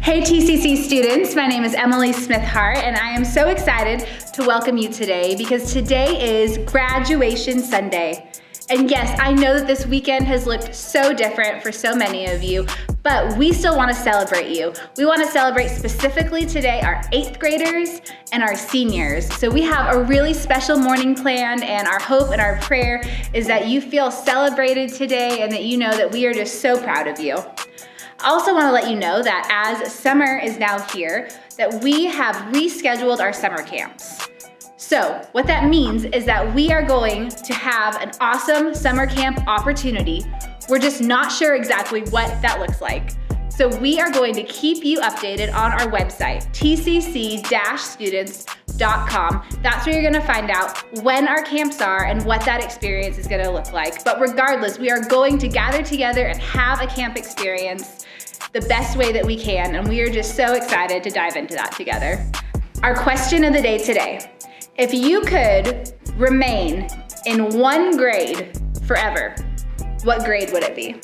Hey TCC students, my name is Emily Smith-Hart and I am so excited to welcome you today because today is Graduation Sunday. And yes, I know that this weekend has looked so different for so many of you, but we still want to celebrate you. We want to celebrate specifically today our 8th graders and our seniors. So we have a really special morning planned, and our hope and our prayer is that you feel celebrated today and that you know that we are just so proud of you. I also want to let you know that as summer is now here, that we have rescheduled our summer camps. So what that means is that we are going to have an awesome summer camp opportunity. We're just not sure exactly what that looks like. So we are going to keep you updated on our website, tcc-students.com. That's where you're going to find out when our camps are and what that experience is going to look like. But regardless, we are going to gather together and have a camp experience the best way that we can, and we are just so excited to dive into that together. Our question of the day today: if you could remain in one grade forever, what grade would it be?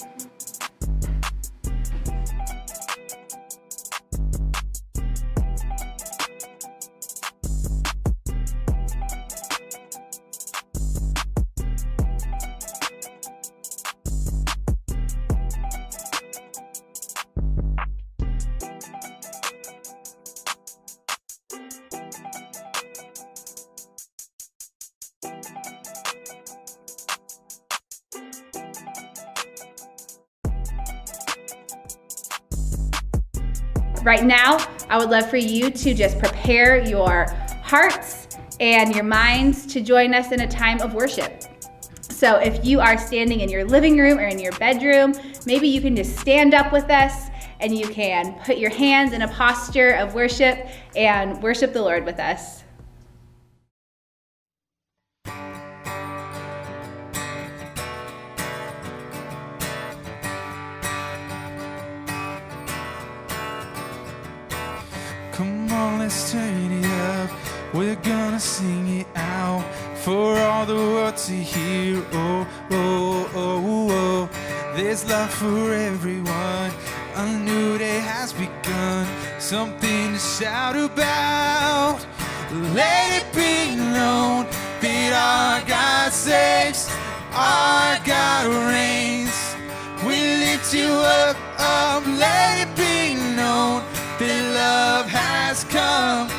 Right now, I would love for you to just prepare your hearts and your minds to join us in a time of worship. So if you are standing in your living room or in your bedroom, maybe you can just stand up with us and you can put your hands in a posture of worship and worship the Lord with us. Come on, let's turn it up. We're gonna sing it out for all the world to hear. Oh, oh, oh, oh. There's love for everyone. A new day has begun. Something to shout about. Let it be known that our God saves, our God reigns. We lift you up, up. Let it be known that love has come,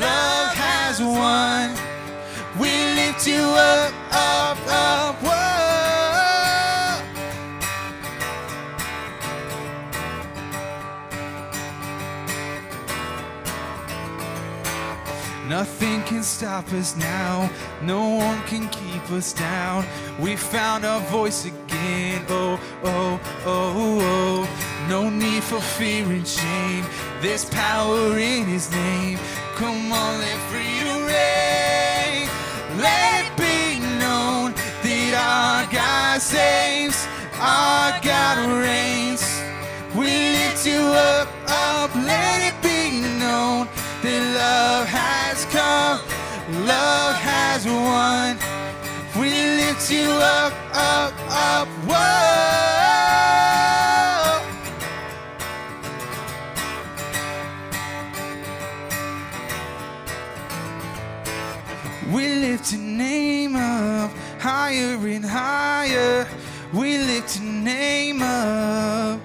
love has won. We lift you up, up, up, whoa. Nothing can stop us now, no one can keep us down. We found our voice again, oh, oh, oh, oh. No need for fear and shame, there's power in His name. Come on, let freedom reign. Let it be known that our God saves, our God reigns. We lift you up, up. Let it be known that love has come, love has won. We lift you up, up, up, whoa. We lift your name up, higher and higher. We lift your name up.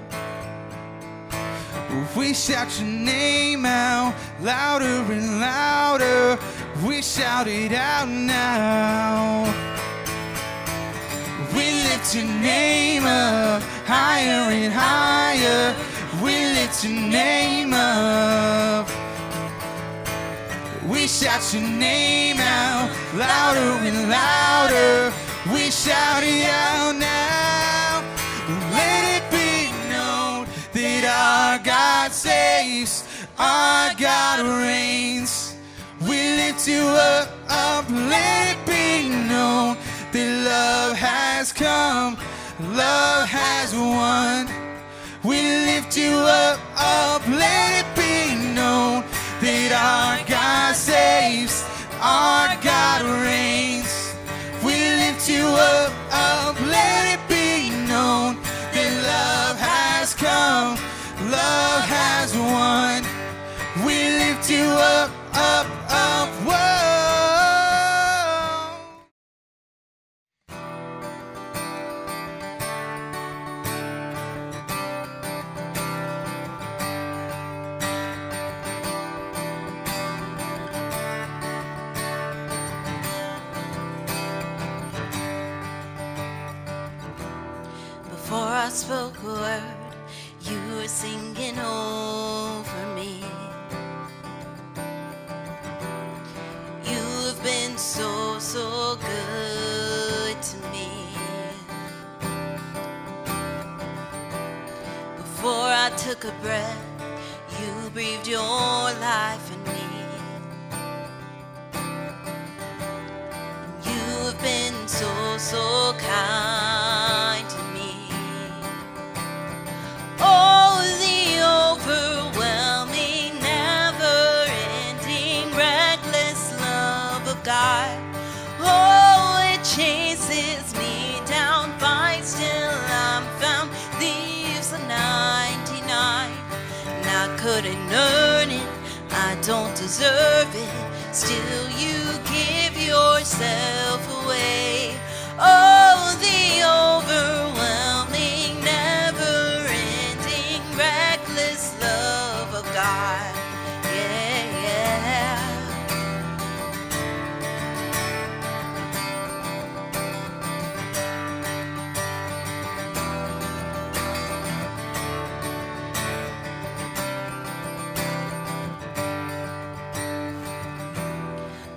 We shout your name out, louder and louder. We shout it out now. We lift your name up, higher and higher. We lift your name up. We shout your name out, louder and louder. We shout it out now. Let it be known that our God saves, our God reigns. We lift you up, up. Let it be known that love has come, love has won. We lift you up, up. Let it be known that our God saves, our God reigns. We lift you up, up. Let it be known that love has come, love has won. spoke a word, you were singing over me. You've been so, so good to me. Before I took a breath, you breathed your life in me. You've been so, so kind to me. Oh, the overwhelming, never-ending, reckless love of God. Oh, it chases me down, fights till I'm found, leaves the 99. And I couldn't earn it, I don't deserve it, still you give yourself away. Oh, the overwhelming, never-ending, reckless love of God. Yeah, yeah.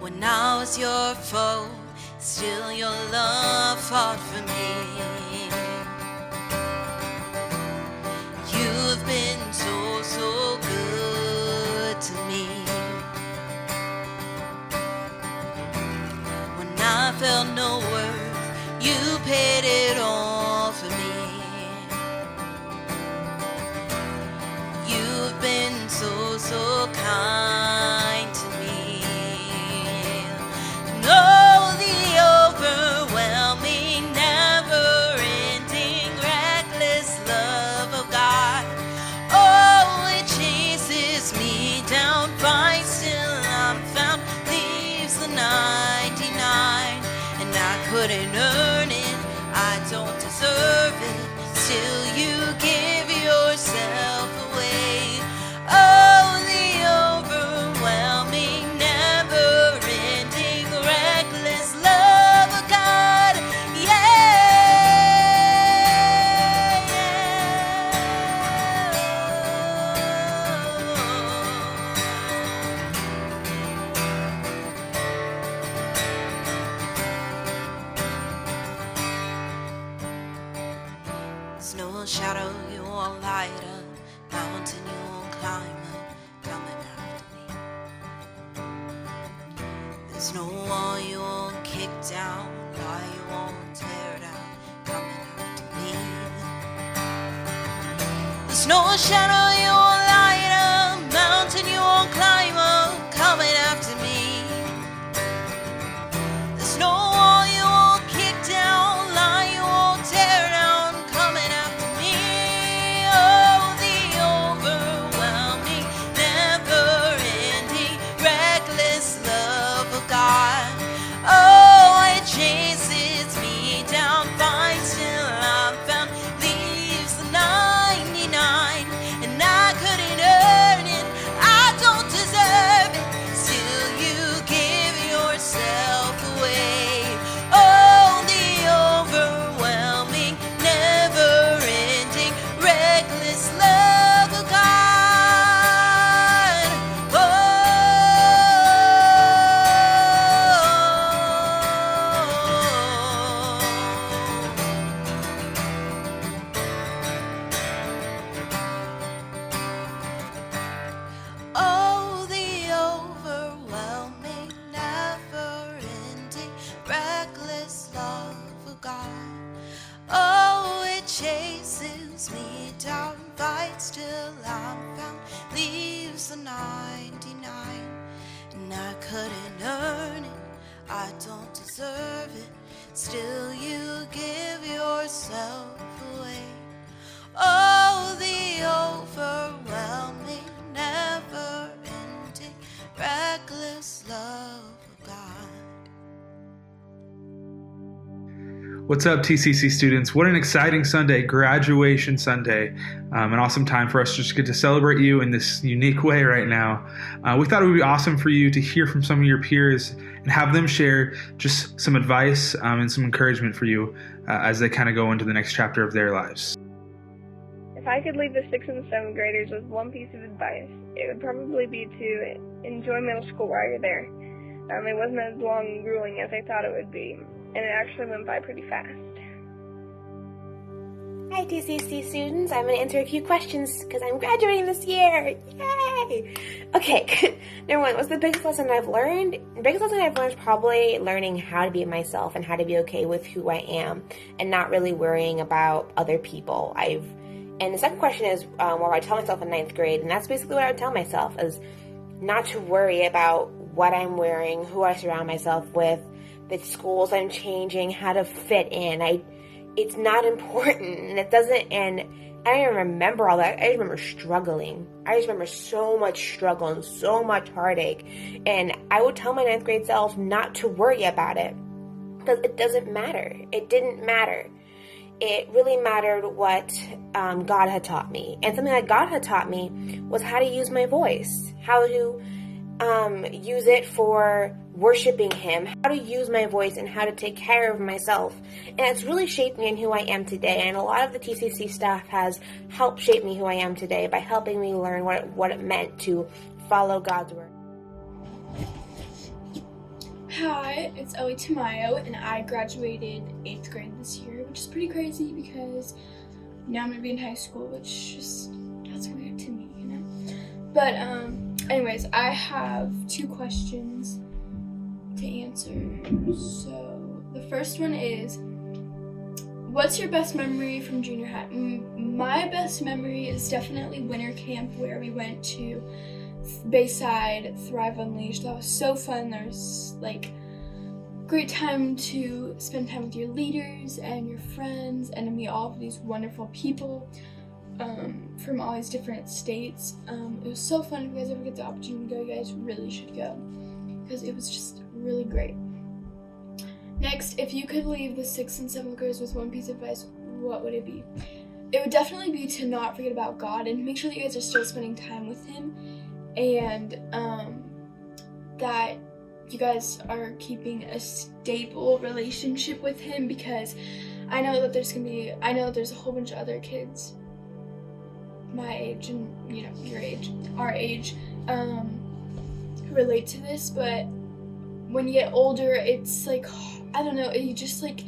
When I was your foe, still your love fought for me. You've been so, so good to me. When I felt no worth, you paid it all for me. You've been so, so kind to me. Oh, the overwhelming, never-ending, reckless love of God. Oh, it chases me down, fights till I'm found, leaves the 99. And I couldn't earn it, I don't deserve it, still you give yourself away. Oh, the overwhelming, never-ending, reckless love of God. Yeah, snow shadow, you won't light up, mountain you won't climb up, coming after me. There's no wall you won't kick down, lie you won't tear down, coming after me. There's no shadow you won't light up, mountain you won't climb up, coming after me. There's no wall you won't kick down, lie you won't tear down, coming after me. Oh, the overwhelming, never-ending, reckless love of God. Oh, it chases me down, finds till I'm found, leaves the 99. And I couldn't earn it, I don't deserve it, still you give yourself away. Oh, the overwhelming, never-ending, reckless love of God. Oh, oh, the overwhelming, never-ending, reckless love of God. Oh, it chases me down, fights till I'm found, leaves the 99. And I couldn't earn it, I don't deserve it, still you give yourself away. Oh, the overwhelming, never-ending, reckless love of God. What's up, TCC students? What an exciting Sunday, graduation Sunday. An awesome time for us to just get to celebrate you in this unique way right now. We thought it would be awesome for you to hear from some of your peers and have them share just some advice and some encouragement for you as they kind of go into the next chapter of their lives. I could leave the 6th and 7th graders with one piece of advice, it would probably be to enjoy middle school while you're there. It wasn't as long and grueling as I thought it would be, and it actually went by pretty fast. Hi TCC students, I'm going to answer a few questions because I'm graduating this year. Yay! Okay, number one, what's the biggest lesson I've learned? The biggest lesson I've learned is probably learning how to be myself and how to be okay with who I am and not really worrying about other people. And the second question is what I tell myself in 9th grade, and that's basically what I would tell myself, is not to worry about what I'm wearing, who I surround myself with, the schools I'm changing, how to fit in. It's not important, and it doesn't, and I don't even remember all that. I just remember struggling. I just remember so much struggle and so much heartache, and I would tell my 9th grade self not to worry about it, because it doesn't matter. It didn't matter. It really mattered what God had taught me, and something that God had taught me was how to use my voice, how to use it for worshiping Him, how to use my voice and how to take care of myself. And it's really shaped me in who I am today. And a lot of the TCC staff has helped shape me who I am today by helping me learn what it meant to follow God's word. Hi, it's Ellie Tamayo, and I graduated 8th grade this year, which is pretty crazy because now I'm gonna be in high school, which just, that's weird to me, you know? But, anyways, I have 2 questions to answer. So, the first one is, what's your best memory from junior high? My best memory is definitely winter camp, where we went to Bayside Thrive Unleashed. That was so fun. There's like great time to spend time with your leaders and your friends and to meet all of these wonderful people from all these different states. It was so fun. If you guys ever get the opportunity to go, you guys really should go because it was just really great. Next, if you could leave the 6th and 7th graders with one piece of advice, what would it be? It would definitely be to not forget about God and make sure that you guys are still spending time with Him, and that you guys are keeping a stable relationship with Him, because I know that there's a whole bunch of other kids my age and, you know, your age, our age, who relate to this, but when you get older, it's like, I don't know, you just like,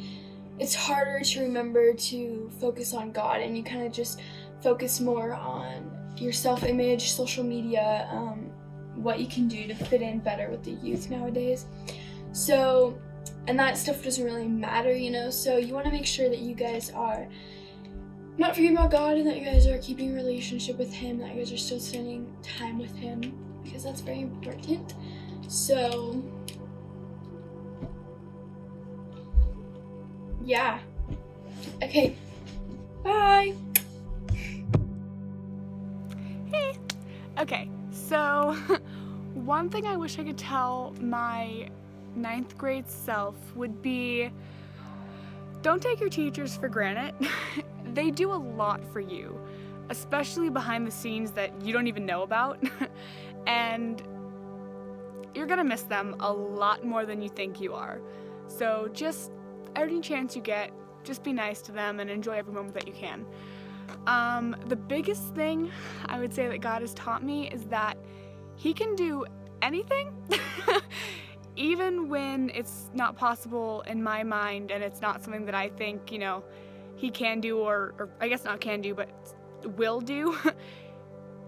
it's harder to remember to focus on God, and you kind of just focus more on your self-image, social media, what you can do to fit in better with the youth nowadays. So, and that stuff doesn't really matter, you know, so you want to make sure that you guys are not forgetting about God, and that you guys are keeping a relationship with Him, that you guys are still spending time with Him, because that's very important. So, yeah. Okay, bye! Hey! Okay, so one thing I wish I could tell my 9th grade self would be, don't take your teachers for granted. They do a lot for you, especially behind the scenes that you don't even know about. And you're gonna miss them a lot more than you think you are. So just every chance you get, just be nice to them and enjoy every moment that you can. The biggest thing I would say that God has taught me is that He can do anything, even when it's not possible in my mind and it's not something that I think, you know, He can do, or I guess not can do, but will do.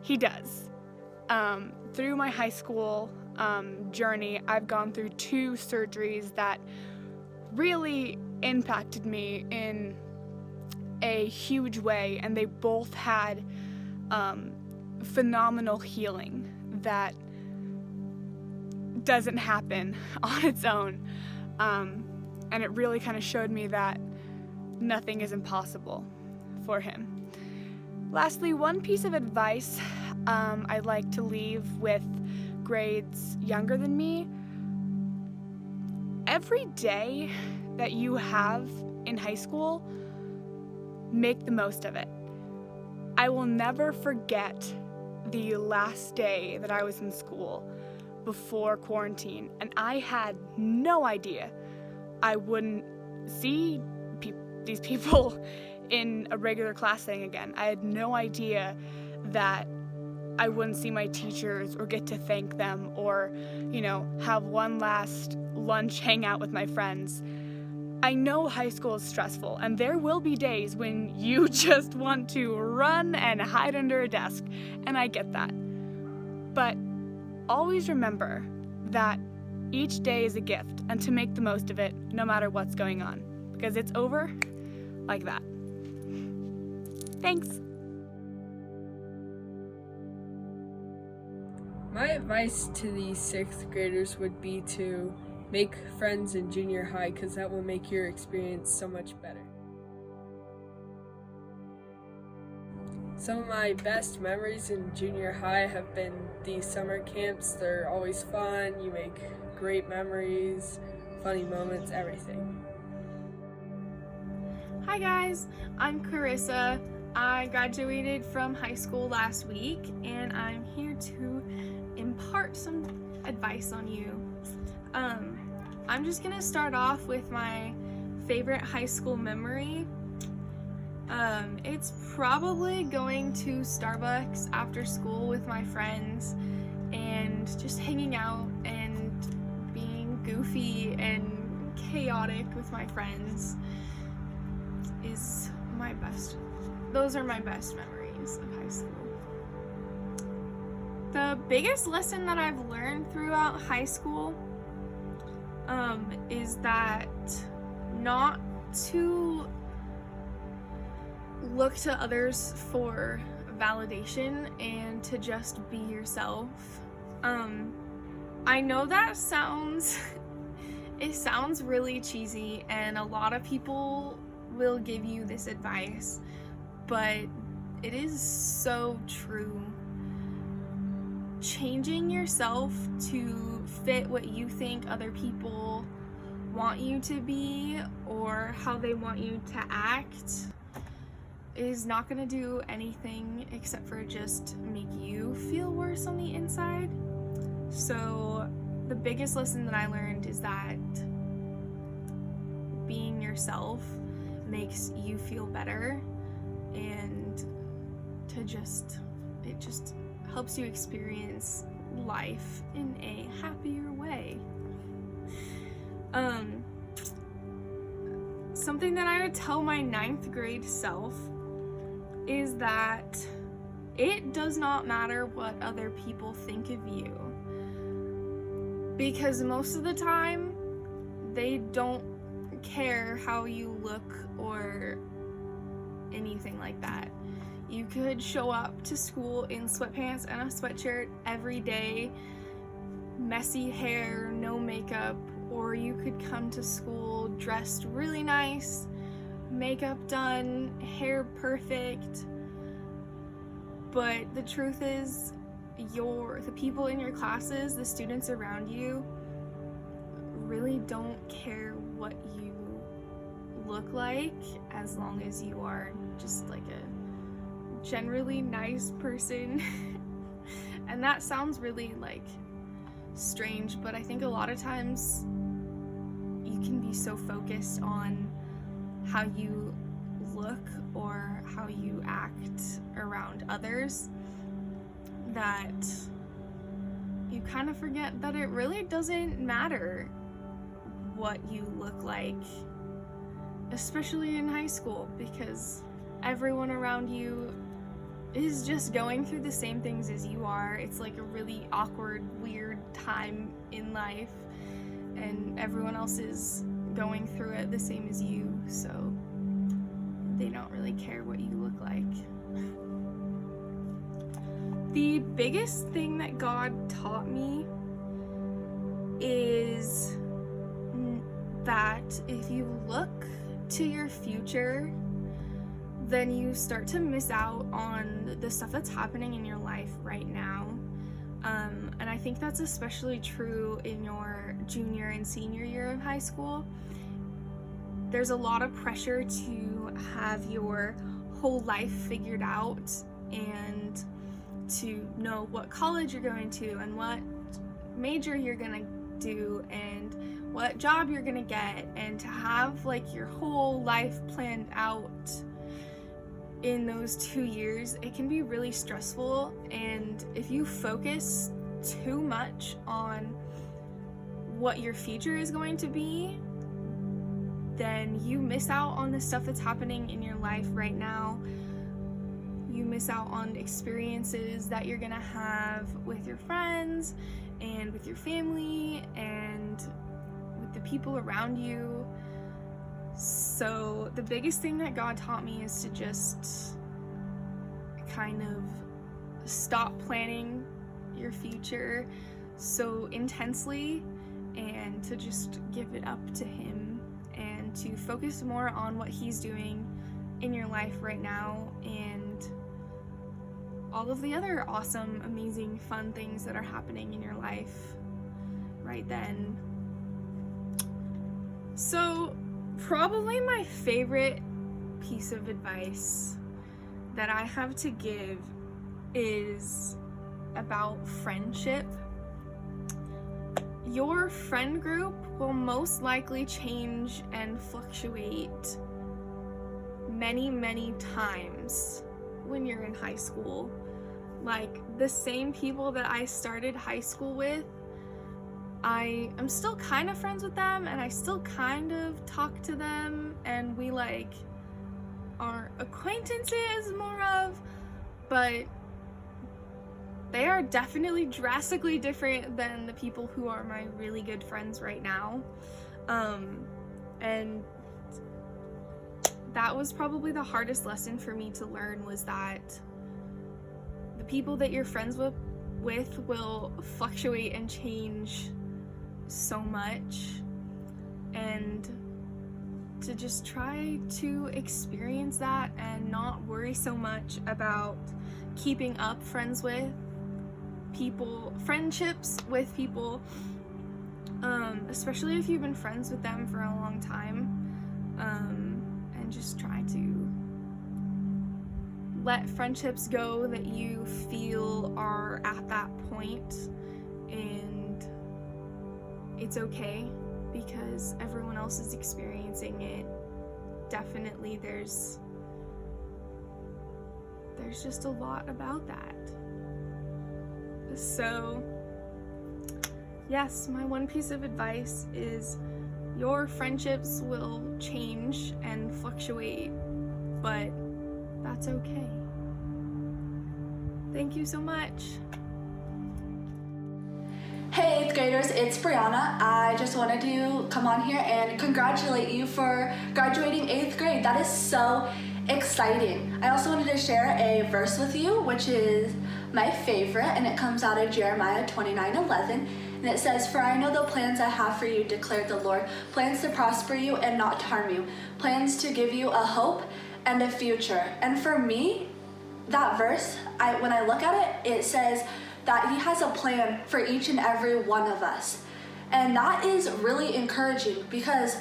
He does. Through my high school journey, I've gone through 2 surgeries that really impacted me in a huge way, and they both had phenomenal healing that doesn't happen on its own, and it really kind of showed me that nothing is impossible for Him. Lastly, one piece of advice I'd like to leave with grades younger than me: every day that you have in high school, make the most of it. I will never forget the last day that I was in school before quarantine, and I had no idea I wouldn't see these people in a regular class setting again. I had no idea that I wouldn't see my teachers or get to thank them or, have one last lunch hangout with my friends. I know high school is stressful, and there will be days when you just want to run and hide under a desk, and I get that. But always remember that each day is a gift, and to make the most of it no matter what's going on, because it's over like that. Thanks. My advice to the 6th graders would be to make friends in junior high, because that will make your experience so much better. Some of my best memories in junior high have been the summer camps. They're always fun, you make great memories, funny moments, everything. Hi guys, I'm Carissa. I graduated from high school last week, and I'm here to impart some advice on you. I'm just gonna start off with my favorite high school memory. It's probably going to Starbucks after school with my friends and just hanging out and being goofy and chaotic with my friends is my best. Those are my best memories of high school. The biggest lesson that I've learned throughout high school is that not to look to others for validation and to just be yourself. I know that sounds really cheesy, and a lot of people will give you this advice, but it is so true. Changing yourself to fit what you think other people want you to be or how they want you to act is not going to do anything except for just make you feel worse on the inside. So the biggest lesson that I learned is that being yourself makes you feel better, and it just helps you experience life in a happier way. Something that I would tell my 9th grade self is that it does not matter what other people think of you, because most of the time they don't care how you look or anything like that. You could show up to school in sweatpants and a sweatshirt every day, messy hair, no makeup, or you could come to school dressed really nice, makeup done, hair perfect. But the truth is, the people in your classes, the students around you, really don't care what you look like, as long as you are just like a generally nice person. And that sounds really strange, but I think a lot of times you can be so focused on how you look or how you act around others that you kind of forget that it really doesn't matter what you look like, especially in high school, because everyone around you is just going through the same things as you are. It's like a really awkward, weird time in life, and everyone else is going through it the same as you, so they don't really care what you look like. The biggest thing that God taught me is that if you look to your future, then you start to miss out on the stuff that's happening in your life right now. And I think that's especially true in your junior and senior year of high school. There's a lot of pressure to have your whole life figured out and to know what college you're going to and what major you're gonna do and what job you're gonna get, and to have your whole life planned out. in those 2 years, it can be really stressful, and if you focus too much on what your future is going to be, then you miss out on the stuff that's happening in your life right now. You miss out on experiences that you're gonna have with your friends and with your family and with the people around you. So the biggest thing that God taught me is to just kind of stop planning your future so intensely and to just give it up to Him and to focus more on what He's doing in your life right now and all of the other awesome, amazing, fun things that are happening in your life right then. So probably my favorite piece of advice that I have to give is about friendship. Your friend group will most likely change and fluctuate many, many times when you're in high school. Like, the same people that I started high school with, I am still kind of friends with them, and I still kind of talk to them, and we like are acquaintances more of, but they are definitely drastically different than the people who are my really good friends right now. And that was probably the hardest lesson for me to learn, was that the people that you're friends with will fluctuate and change so much, and to just try to experience that and not worry so much about keeping up friendships with people, especially if you've been friends with them for a long time, and just try to let friendships go that you feel are at that point, and it's okay because everyone else is experiencing it. Definitely there's just a lot about that. So yes, my one piece of advice is your friendships will change and fluctuate, but that's okay. Thank you so much. Hey 8th graders, it's Brianna. I just wanted to come on here and congratulate you for graduating 8th grade. That is so exciting. I also wanted to share a verse with you, which is my favorite, and it comes out of Jeremiah 29:11, and it says, "For I know the plans I have for you, declared the Lord, plans to prosper you and not to harm you, plans to give you a hope and a future." And for me, that verse, when I look at it, it says that He has a plan for each and every one of us. And that is really encouraging, because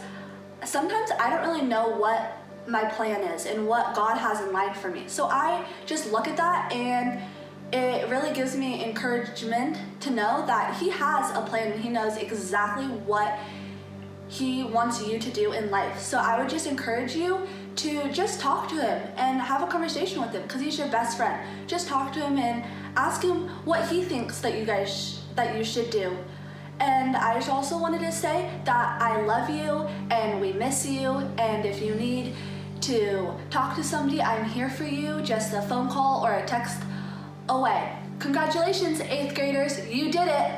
sometimes I don't really know what my plan is and what God has in mind for me. So I just look at that, and it really gives me encouragement to know that He has a plan and He knows exactly what He wants you to do in life. So I would just encourage you to just talk to Him and have a conversation with Him, because He's your best friend. Just talk to Him and ask Him what He thinks that you should do. And I just also wanted to say that I love you and we miss you, and if you need to talk to somebody, I'm here for you. Just a phone call or a text away. Congratulations, 8th graders, you did it.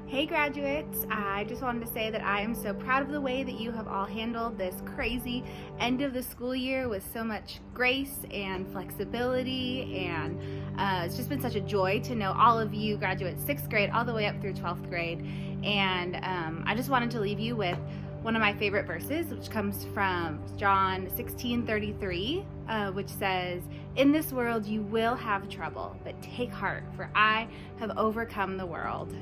Hey graduates, I just wanted to say that I am so proud of the way that you have all handled this crazy end of the school year with so much grace and flexibility, and it's just been such a joy to know all of you graduates 6th grade all the way up through 12th grade. And I just wanted to leave you with one of my favorite verses, which comes from John 16:33, which says, "In this world you will have trouble, but take heart, for I have overcome the world."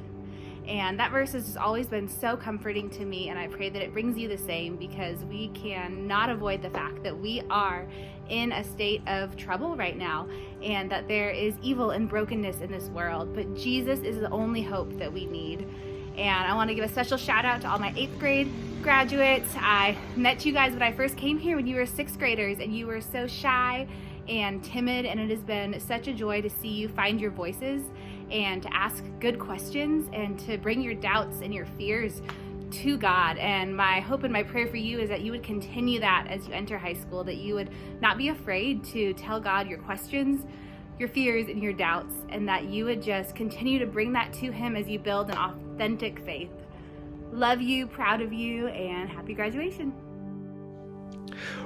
And that verse has just always been so comforting to me, and I pray that it brings you the same, because we cannot avoid the fact that we are in a state of trouble right now, and that there is evil and brokenness in this world, but Jesus is the only hope that we need. And I want to give a special shout out to all my 8th grade Graduates, I met you guys when I first came here when you were 6th graders, and you were so shy and timid, and it has been such a joy to see you find your voices and to ask good questions and to bring your doubts and your fears to God. And my hope and my prayer for you is that you would continue that as you enter high school, that you would not be afraid to tell God your questions, your fears, and your doubts, and that you would just continue to bring that to him as you build an authentic faith. Love you, proud of you, and happy graduation.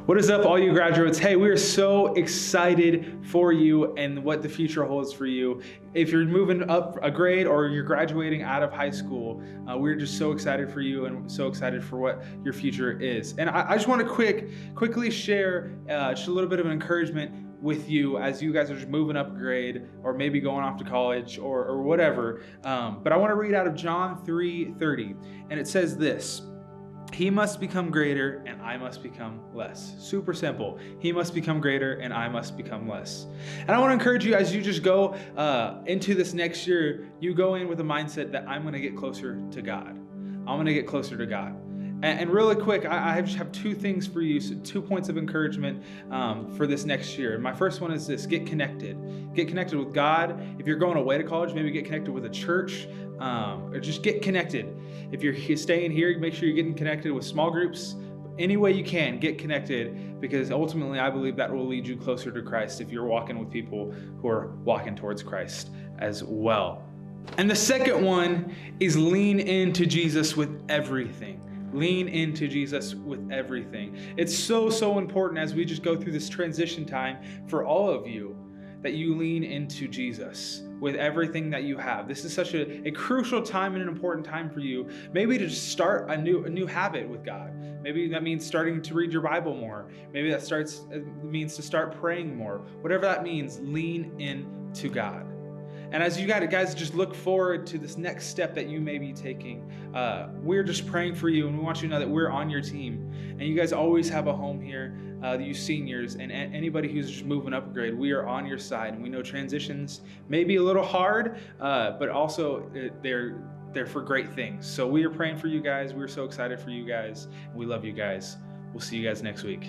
What is up, all you graduates? Hey, we are so excited for you and what the future holds for you. If you're moving up a grade or you're graduating out of high school, we're just so excited for you and so excited for what your future is. And I just want to quickly share just a little bit of an encouragement with you as you guys are just moving up a grade or maybe going off to college or whatever. But I want to read out of John 3:30, and it says this: He must become greater and I must become less. Super simple. He must become greater and I must become less. And I want to encourage you as you just go into this next year, you go in with a mindset that I'm going to get closer to God. I'm going to get closer to God. And really quick, I just have 2 things for you, so 2 points of encouragement for this next year. And my first one is this: get connected. Get connected with God. If you're going away to college, maybe get connected with a church, or just get connected. If you're staying here, make sure you're getting connected with small groups. Any way you can, get connected, because ultimately I believe that will lead you closer to Christ if you're walking with people who are walking towards Christ as well. And the second one is lean into Jesus with everything. Lean into Jesus with everything. It's so important as we just go through this transition time for all of you that you lean into Jesus with everything that you have. This is such a crucial time and an important time for you. Maybe to just start a new habit with God. Maybe that means starting to read your Bible more. Maybe that means to start praying more. Whatever that means, lean into God. And as you guys just look forward to this next step that you may be taking, we're just praying for you, and we want you to know that we're on your team. And you guys always have a home here, you seniors, and anybody who's just moving up a grade, we are on your side. And we know transitions may be a little hard, but also they're for great things. So we are praying for you guys. We're so excited for you guys. We love you guys. We'll see you guys next week.